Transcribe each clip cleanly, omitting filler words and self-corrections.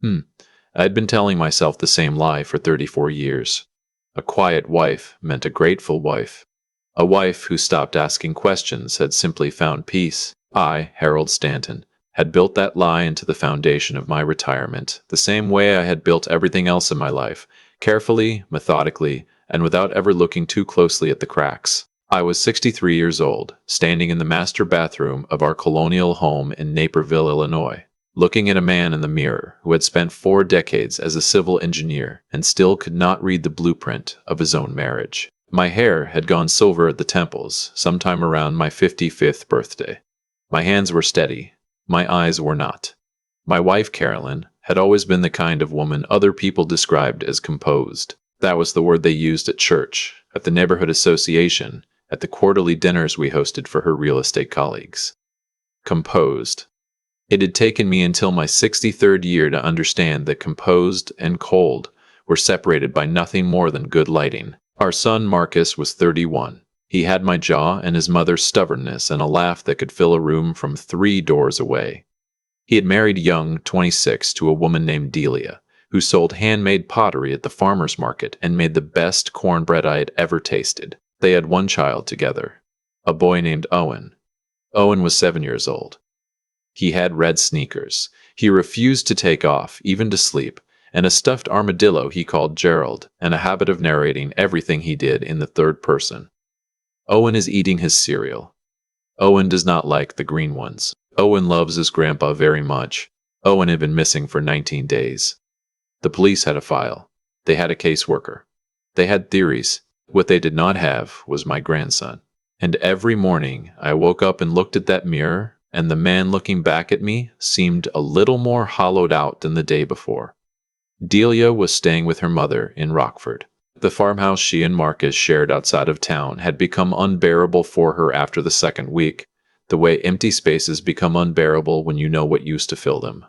Hmm. I had been telling myself the same lie for 34 years. A quiet wife meant a grateful wife. A wife who stopped asking questions had simply found peace. I, Harold Stanton, had built that lie into the foundation of my retirement, the same way I had built everything else in my life, carefully, methodically, and without ever looking too closely at the cracks. I was 63 years old, standing in the master bathroom of our colonial home in Naperville, Illinois, looking at a man in the mirror who had spent 4 decades as a civil engineer and still could not read the blueprint of his own marriage. My hair had gone silver at the temples sometime around my 55th birthday. My hands were steady. My eyes were not. My wife, Carolyn, had always been the kind of woman other people described as composed. That was the word they used at church, at the neighborhood association, at the quarterly dinners we hosted for her real estate colleagues. Composed. It had taken me until my 63rd year to understand that composed and cold were separated by nothing more than good lighting. Our son Marcus was 31. He had my jaw and his mother's stubbornness and a laugh that could fill a room from 3 doors away. He had married young, 26, to a woman named Delia, who sold handmade pottery at the farmer's market and made the best cornbread I had ever tasted. They had 1 child together, a boy named Owen. Owen was 7 years old. He had red sneakers. He refused to take off, even to sleep, and a stuffed armadillo he called Gerald, and a habit of narrating everything he did in the third person. Owen is eating his cereal. Owen does not like the green ones. Owen loves his grandpa very much. Owen had been missing for 19 days. The police had a file. They had a caseworker. They had theories. What they did not have was my grandson. And every morning I woke up and looked at that mirror, and the man looking back at me seemed a little more hollowed out than the day before. Delia was staying with her mother in Rockford. The farmhouse she and Marcus shared outside of town had become unbearable for her after the 2nd week, the way empty spaces become unbearable when you know what used to fill them.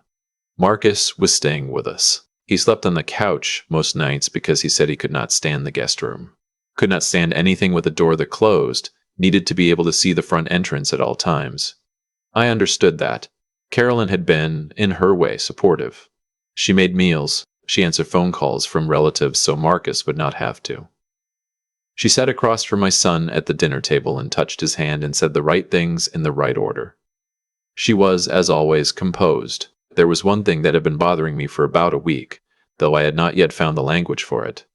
Marcus was staying with us. He slept on the couch most nights because he said he could not stand the guest room. Could not stand anything with a door that closed, needed to be able to see the front entrance at all times. I understood that. Carolyn had been, in her way, supportive. She made meals. She answered phone calls from relatives so Marcus would not have to. She sat across from my son at the dinner table and touched his hand and said the right things in the right order. She was, as always, composed. There was one thing that had been bothering me for about a week, though I had not yet found the language for it.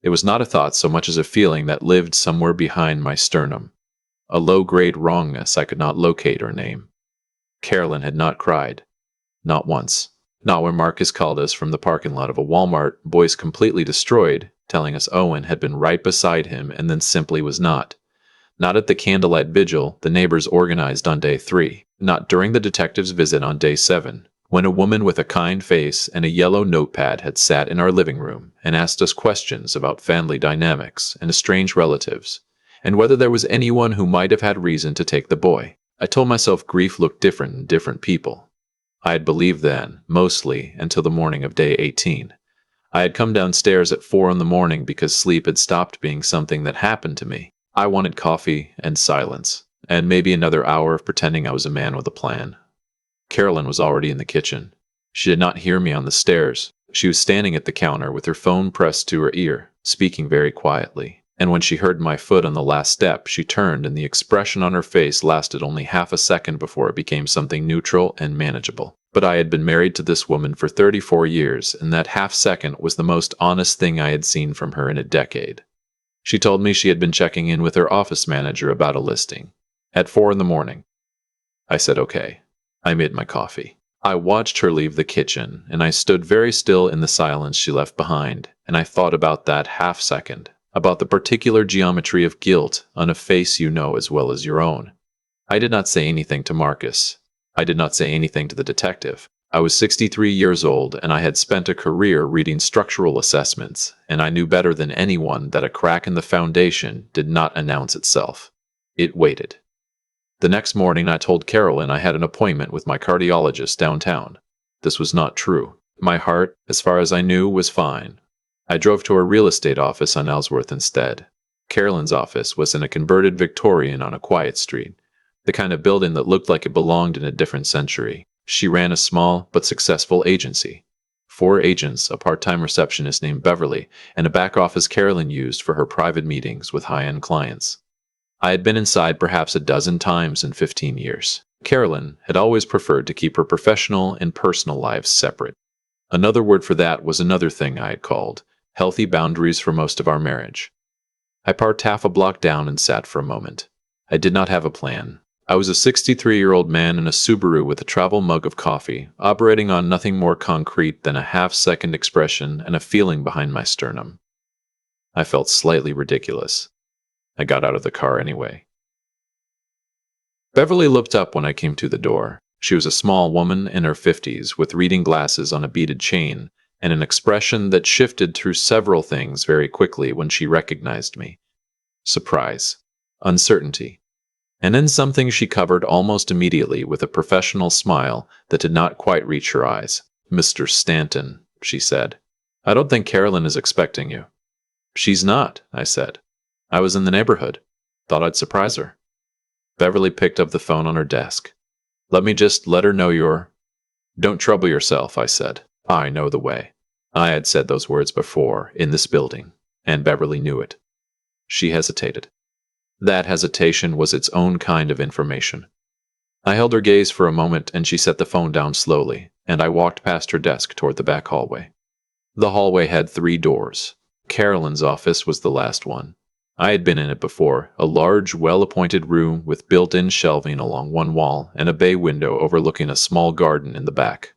It was not a thought so much as a feeling that lived somewhere behind my sternum, a low-grade wrongness I could not locate or name. Carolyn had not cried. Not once. Not when Marcus called us from the parking lot of a Walmart, voice completely destroyed, telling us Owen had been right beside him and then simply was not. Not at the candlelight vigil the neighbors organized on day 3. Not during the detective's visit on day 7, when a woman with a kind face and a yellow notepad had sat in our living room and asked us questions about family dynamics and estranged relatives, and whether there was anyone who might have had reason to take the boy. I told myself grief looked different in different people. I had believed then, mostly, until the morning of day 18. I had come downstairs at 4 in the morning because sleep had stopped being something that happened to me. I wanted coffee and silence, and maybe another hour of pretending I was a man with a plan. Carolyn was already in the kitchen. She did not hear me on the stairs. She was standing at the counter with her phone pressed to her ear, speaking very quietly. And when she heard my foot on the last step, she turned, and the expression on her face lasted only half a second before it became something neutral and manageable. But I had been married to this woman for 34 years, and that half second was the most honest thing I had seen from her in a decade. She told me she had been checking in with her office manager about a listing. At 4 in the morning. I said okay. I made my coffee. I watched her leave the kitchen, and I stood very still in the silence she left behind, and I thought about that half second, about the particular geometry of guilt on a face you know as well as your own. I did not say anything to Marcus. I did not say anything to the detective. I was 63 years old, and I had spent a career reading structural assessments, and I knew better than anyone that a crack in the foundation did not announce itself. It waited. The next morning I told Carolyn I had an appointment with my cardiologist downtown. This was not true. My heart, as far as I knew, was fine. I drove to a real estate office on Ellsworth instead. Carolyn's office was in a converted Victorian on a quiet street, the kind of building that looked like it belonged in a different century. She ran a small but successful agency. 4 agents, a part-time receptionist named Beverly, and a back office Carolyn used for her private meetings with high-end clients. I had been inside perhaps a dozen times in 15 years. Carolyn had always preferred to keep her professional and personal lives separate. Another word for that was another thing I had called healthy boundaries for most of our marriage. I parked half a block down and sat for a moment. I did not have a plan. I was a 63-year-old man in a Subaru with a travel mug of coffee, operating on nothing more concrete than a half-second expression and a feeling behind my sternum. I felt slightly ridiculous. I got out of the car anyway. Beverly looked up when I came to the door. She was a small woman in her 50s with reading glasses on a beaded chain and an expression that shifted through several things very quickly when she recognized me. Surprise, uncertainty, and then something she covered almost immediately with a professional smile that did not quite reach her eyes. "Mr. Stanton," she said. "I don't think Carolyn is expecting you." "She's not," I said. "I was in the neighborhood. Thought I'd surprise her." Beverly picked up the phone on her desk. "Let me just let her know you're—" "Don't trouble yourself," I said. "I know the way." I had said those words before, in this building, and Beverly knew it. She hesitated. That hesitation was its own kind of information. I held her gaze for a moment, and she set the phone down slowly, and I walked past her desk toward the back hallway. The hallway had 3 doors. Carolyn's office was the last one. I had been in it before, a large, well-appointed room with built-in shelving along one wall and a bay window overlooking a small garden in the back.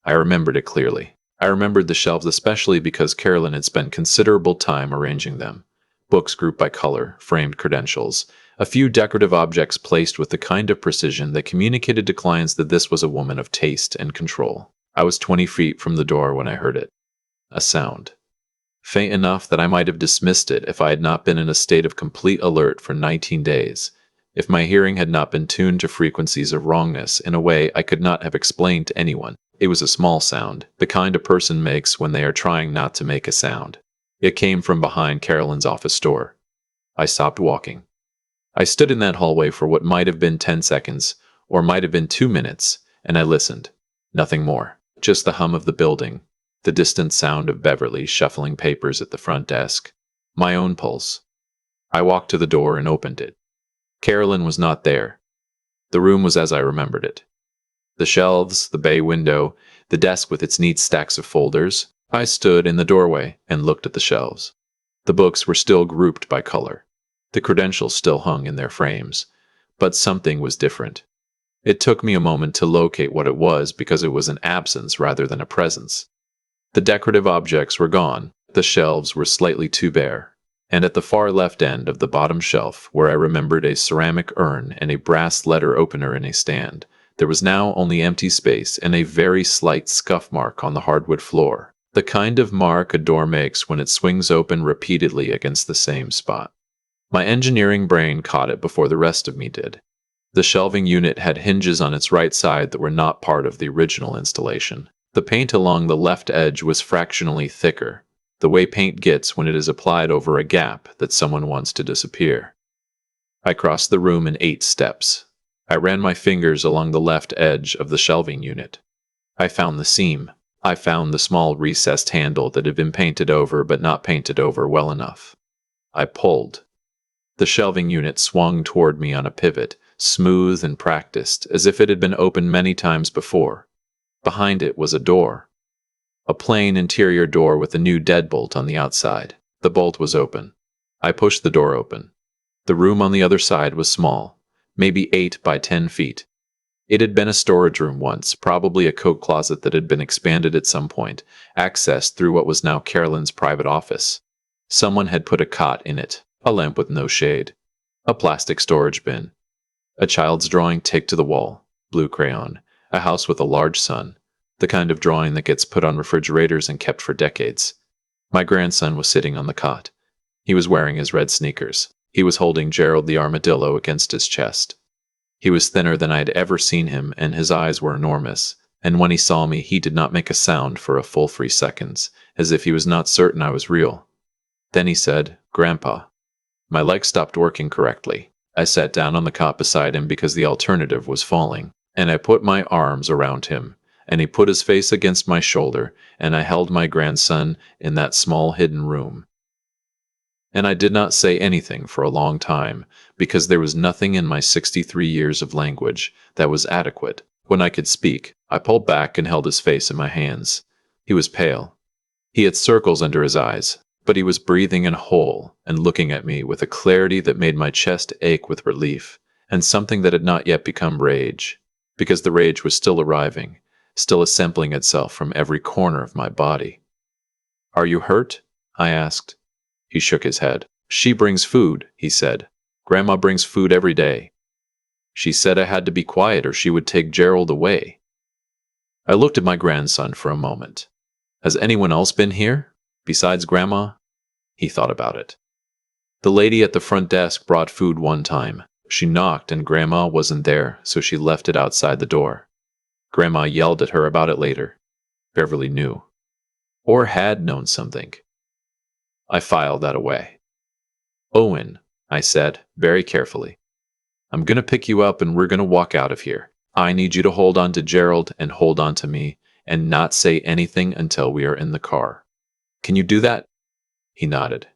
I remembered it clearly. I remembered the shelves especially because Carolyn had spent considerable time arranging them. Books grouped by color, framed credentials, a few decorative objects placed with the kind of precision that communicated to clients that this was a woman of taste and control. I was 20 feet from the door when I heard it. A sound. Faint enough that I might have dismissed it if I had not been in a state of complete alert for 19 days, if my hearing had not been tuned to frequencies of wrongness in a way I could not have explained to anyone. It was a small sound, the kind a person makes when they are trying not to make a sound. It came from behind Carolyn's office door. I stopped walking. I stood in that hallway for what might have been 10 seconds, or might have been 2 minutes, and I listened. Nothing more. Just the hum of the building, the distant sound of Beverly shuffling papers at the front desk, my own pulse. I walked to the door and opened it. Carolyn was not there. The room was as I remembered it. The shelves, the bay window, the desk with its neat stacks of folders. I stood in the doorway and looked at the shelves. The books were still grouped by color. The credentials still hung in their frames. But something was different. It took me a moment to locate what it was because it was an absence rather than a presence. The decorative objects were gone. The shelves were slightly too bare. And at the far left end of the bottom shelf, where I remembered a ceramic urn and a brass letter opener in a stand, there was now only empty space and a very slight scuff mark on the hardwood floor, the kind of mark a door makes when it swings open repeatedly against the same spot. My engineering brain caught it before the rest of me did. The shelving unit had hinges on its right side that were not part of the original installation. The paint along the left edge was fractionally thicker, the way paint gets when it is applied over a gap that someone wants to disappear. I crossed the room in 8 steps. I ran my fingers along the left edge of the shelving unit. I found the seam. I found the small recessed handle that had been painted over but not painted over well enough. I pulled. The shelving unit swung toward me on a pivot, smooth and practiced, as if it had been opened many times before. Behind it was a door. A plain interior door with a new deadbolt on the outside. The bolt was open. I pushed the door open. The room on the other side was small, maybe 8 by 10 feet. It had been a storage room once, probably a coat closet that had been expanded at some point, accessed through what was now Carolyn's private office. Someone had put a cot in it, a lamp with no shade, a plastic storage bin, a child's drawing taped to the wall, blue crayon, a house with a large sun, the kind of drawing that gets put on refrigerators and kept for decades. My grandson was sitting on the cot. He was wearing his red sneakers. He was holding Gerald the armadillo against his chest. He was thinner than I had ever seen him, and his eyes were enormous, and when he saw me he did not make a sound for a full 3 seconds, as if he was not certain I was real. Then he said, "Grandpa." My legs stopped working correctly. I sat down on the cot beside him because the alternative was falling, and I put my arms around him, and he put his face against my shoulder, and I held my grandson in that small hidden room. And I did not say anything for a long time, because there was nothing in my 63 years of language that was adequate. When I could speak, I pulled back and held his face in my hands. He was pale. He had circles under his eyes, but he was breathing and whole and looking at me with a clarity that made my chest ache with relief, and something that had not yet become rage, because the rage was still arriving, still assembling itself from every corner of my body. "Are you hurt?" I asked. He shook his head. "She brings food," he said. "Grandma brings food every day. She said I had to be quiet or she would take Gerald away." I looked at my grandson for a moment. "Has anyone else been here? Besides Grandma?" He thought about it. "The lady at the front desk brought food one time. She knocked and Grandma wasn't there, so she left it outside the door. Grandma yelled at her about it later." Beverly knew. Or had known something. I filed that away. "Owen," I said, very carefully, "I'm gonna pick you up and we're gonna walk out of here. I need you to hold on to Gerald and hold on to me, and not say anything until we are in the car. Can you do that?" He nodded.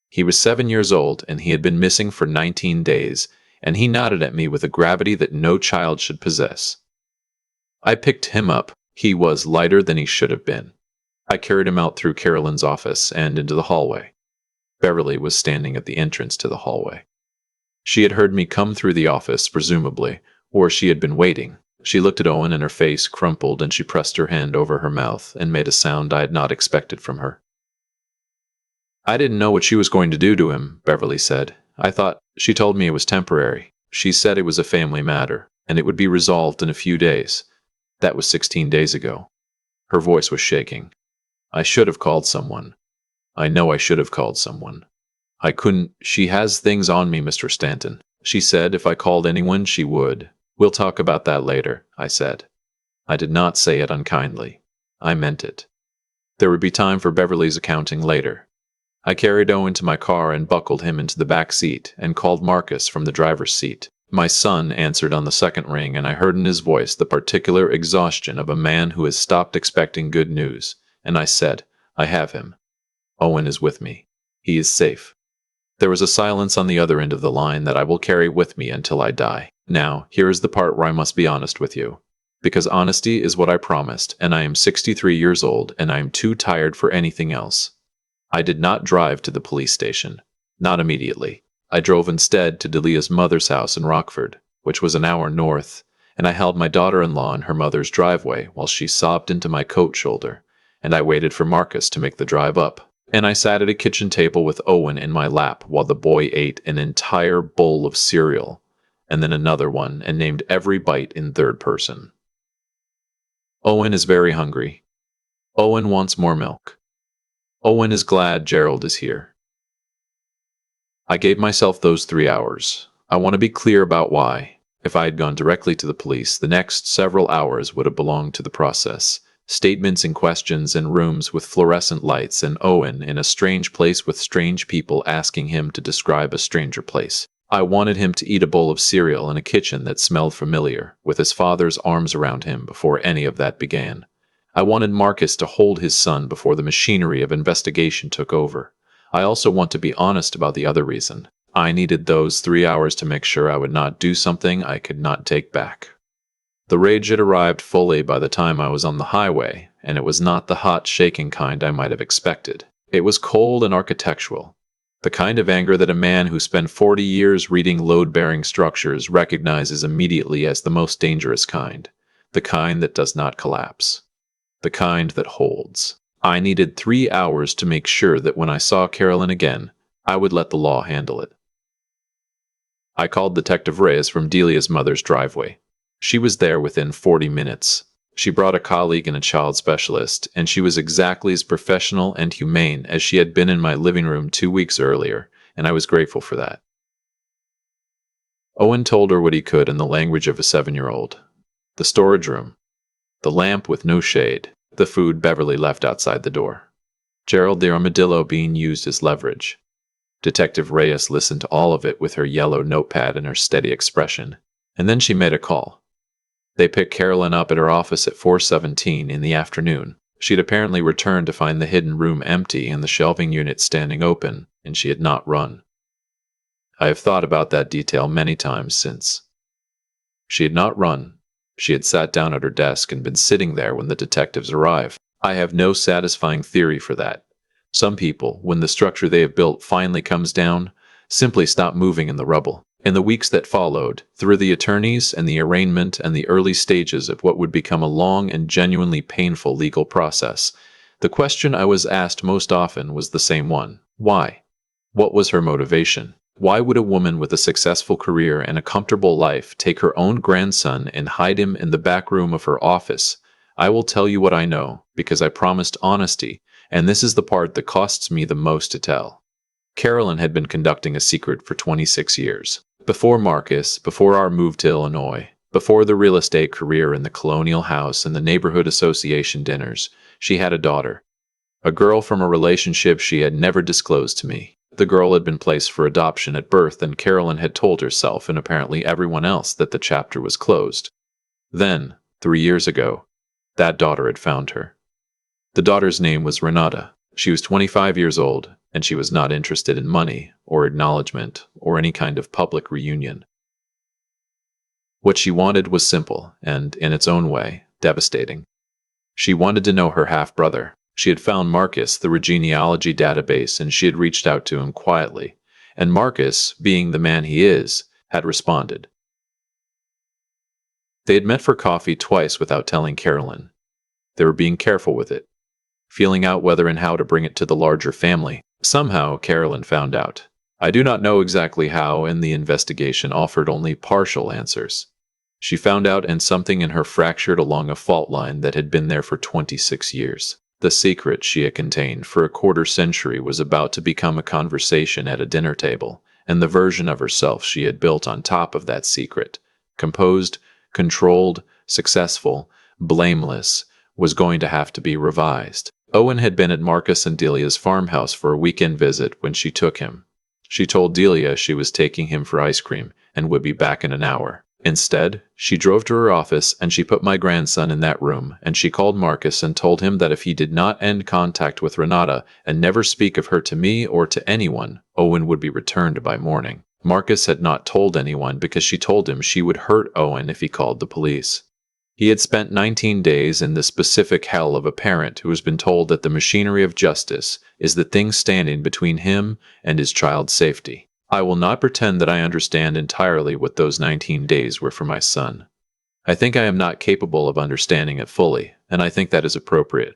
He was 7 years old, and he had been missing for 19 days, and he nodded at me with a gravity that no child should possess. I picked him up. He was lighter than he should have been. I carried him out through Carolyn's office and into the hallway. Beverly was standing at the entrance to the hallway. She had heard me come through the office, presumably, or she had been waiting. She looked at Owen and her face crumpled, and she pressed her hand over her mouth and made a sound I had not expected from her. "I didn't know what she was going to do to him," Beverly said. She told me it was temporary. She said it was a family matter, and it would be resolved in a few days. That was 16 days ago." Her voice was shaking. "I should have called someone. I know I should have called someone. I couldn't. She has things on me, Mr. Stanton. She said if I called anyone, she would." "We'll talk about that later," I said. I did not say it unkindly. I meant it. There would be time for Beverly's accounting later. I carried Owen to my car and buckled him into the back seat and called Marcus from the driver's seat. My son answered on the second ring, and I heard in his voice the particular exhaustion of a man who has stopped expecting good news, and I said, "I have him. Owen is with me. He is safe." There was a silence on the other end of the line that I will carry with me until I die. Now, here is the part where I must be honest with you. Because honesty is what I promised, and I am 63 years old, and I am too tired for anything else. I did not drive to the police station. Not immediately. I drove instead to Delia's mother's house in Rockford, which was an hour north, and I held my daughter-in-law in her mother's driveway while she sobbed into my coat shoulder, and I waited for Marcus to make the drive up. And I sat at a kitchen table with Owen in my lap while the boy ate an entire bowl of cereal, and then another one, and named every bite in third person. Owen is very hungry. Owen wants more milk. Owen is glad Gerald is here. I gave myself those 3 hours. I want to be clear about why. If I had gone directly to the police, the next several hours would have belonged to the process. Statements and questions in rooms with fluorescent lights, and Owen in a strange place with strange people asking him to describe a stranger place. I wanted him to eat a bowl of cereal in a kitchen that smelled familiar, with his father's arms around him before any of that began. I wanted Marcus to hold his son before the machinery of investigation took over. I also want to be honest about the other reason. I needed those 3 hours to make sure I would not do something I could not take back. The rage had arrived fully by the time I was on the highway, and it was not the hot, shaking kind I might have expected. It was cold and architectural. The kind of anger that a man who spent 40 years reading load-bearing structures recognizes immediately as the most dangerous kind. The kind that does not collapse. The kind that holds. I needed 3 hours to make sure that when I saw Carolyn again, I would let the law handle it. I called Detective Reyes from Delia's mother's driveway. She was there within 40 minutes. She brought a colleague and a child specialist, and she was exactly as professional and humane as she had been in my living room 2 weeks earlier, and I was grateful for that. Owen told her what he could in the language of a 7-year-old. The storage room. The lamp with no shade. The food Beverly left outside the door. Gerald the armadillo being used as leverage. Detective Reyes listened to all of it with her yellow notepad and her steady expression, and then she made a call. They picked Carolyn up at her office at 4:17 in the afternoon. She'd apparently returned to find the hidden room empty and the shelving unit standing open, and she had not run. I have thought about that detail many times since. She had not run. She had sat down at her desk and been sitting there when the detectives arrived. I have no satisfying theory for that. Some people, when the structure they have built finally comes down, simply stop moving in the rubble. In the weeks that followed, through the attorneys and the arraignment and the early stages of what would become a long and genuinely painful legal process, the question I was asked most often was the same one. Why? What was her motivation? Why would a woman with a successful career and a comfortable life take her own grandson and hide him in the back room of her office? I will tell you what I know, because I promised honesty, and this is the part that costs me the most to tell. Carolyn had been conducting a secret for 26 years. Before Marcus, before our move to Illinois, before the real estate career in the Colonial House and the neighborhood association dinners, she had a daughter. A girl from a relationship she had never disclosed to me. The girl had been placed for adoption at birth, and Carolyn had told herself and apparently everyone else that the chapter was closed. Then, 3 years ago, that daughter had found her. The daughter's name was Renata. She was 25 years old, and she was not interested in money or acknowledgement or any kind of public reunion. What she wanted was simple and, in its own way, devastating. She wanted to know her half-brother. She had found Marcus through a genealogy database, and she had reached out to him quietly. And Marcus, being the man he is, had responded. They had met for coffee twice without telling Carolyn. They were being careful with it, feeling out whether and how to bring it to the larger family. Somehow, Carolyn found out. I do not know exactly how, and the investigation offered only partial answers. She found out, and something in her fractured along a fault line that had been there for 26 years. The secret she had contained for a quarter century was about to become a conversation at a dinner table, and the version of herself she had built on top of that secret, composed, controlled, successful, blameless, was going to have to be revised. Owen had been at Marcus and Delia's farmhouse for a weekend visit when she took him. She told Delia she was taking him for ice cream and would be back in an hour. Instead, she drove to her office and she put my grandson in that room, and she called Marcus and told him that if he did not end contact with Renata and never speak of her to me or to anyone, Owen would be returned by morning. Marcus had not told anyone because she told him she would hurt Owen if he called the police. He had spent 19 days in the specific hell of a parent who has been told that the machinery of justice is the thing standing between him and his child's safety. I will not pretend that I understand entirely what those 19 days were for my son. I think I am not capable of understanding it fully, and I think that is appropriate.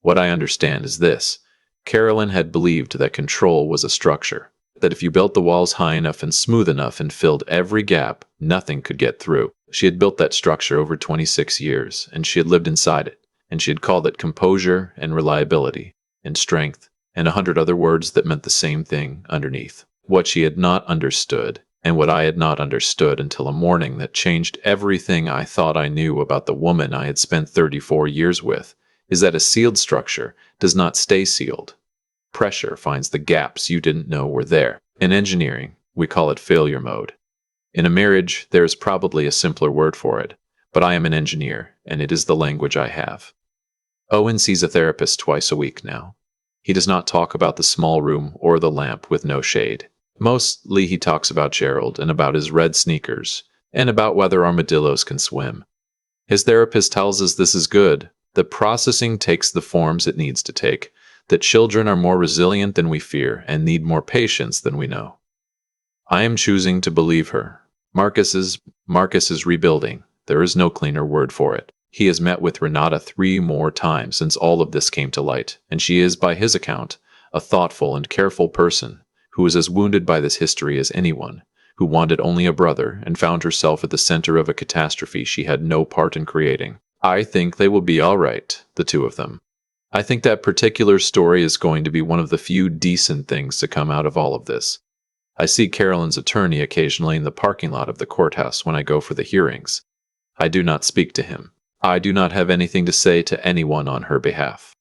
What I understand is this. Carolyn had believed that control was a structure, that if you built the walls high enough and smooth enough and filled every gap, nothing could get through. She had built that structure over 26 years, and she had lived inside it, and she had called it composure and reliability and strength and 100 other words that meant the same thing underneath. What she had not understood, and what I had not understood until a morning that changed everything I thought I knew about the woman I had spent 34 years with, is that a sealed structure does not stay sealed. Pressure finds the gaps you didn't know were there. In engineering, we call it failure mode. In a marriage, there is probably a simpler word for it, but I am an engineer, and it is the language I have. Owen sees a therapist twice a week now. He does not talk about the small room or the lamp with no shade. Mostly he talks about Gerald and about his red sneakers, and about whether armadillos can swim. His therapist tells us this is good, that processing takes the forms it needs to take, that children are more resilient than we fear and need more patience than we know. I am choosing to believe her. Marcus is rebuilding. There is no cleaner word for it. He has met with Renata 3 more times since all of this came to light, and she is, by his account, a thoughtful and careful person who is as wounded by this history as anyone, who wanted only a brother and found herself at the center of a catastrophe she had no part in creating. I think they will be all right, the two of them. I think that particular story is going to be one of the few decent things to come out of all of this. I see Carolyn's attorney occasionally in the parking lot of the courthouse when I go for the hearings. I do not speak to him. I do not have anything to say to anyone on her behalf.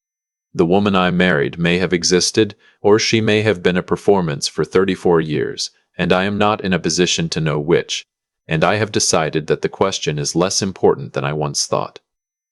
The woman I married may have existed, or she may have been a performance for 34 years, and I am not in a position to know which. And I have decided that the question is less important than I once thought.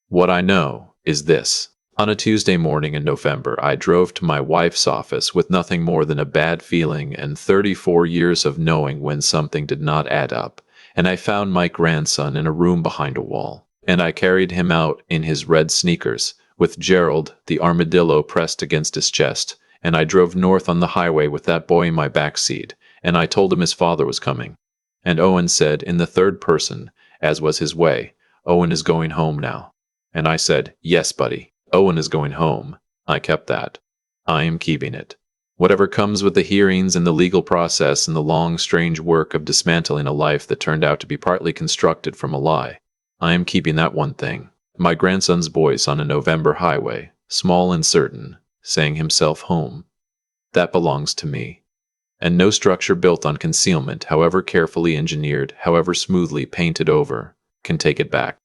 What I know is this. On a Tuesday morning in November, I drove to my wife's office with nothing more than a bad feeling and 34 years of knowing when something did not add up, and I found my grandson in a room behind a wall, and I carried him out in his red sneakers, with Gerald, the armadillo, pressed against his chest, and I drove north on the highway with that boy in my back seat, and I told him his father was coming. And Owen said in the third person, as was his way, "Owen is going home now." And I said, "Yes, buddy. Owen is going home." I kept that. I am keeping it. Whatever comes with the hearings and the legal process and the long, strange work of dismantling a life that turned out to be partly constructed from a lie, I am keeping that one thing. My grandson's voice on a November highway, small and certain, saying himself home. That belongs to me. And no structure built on concealment, however carefully engineered, however smoothly painted over, can take it back.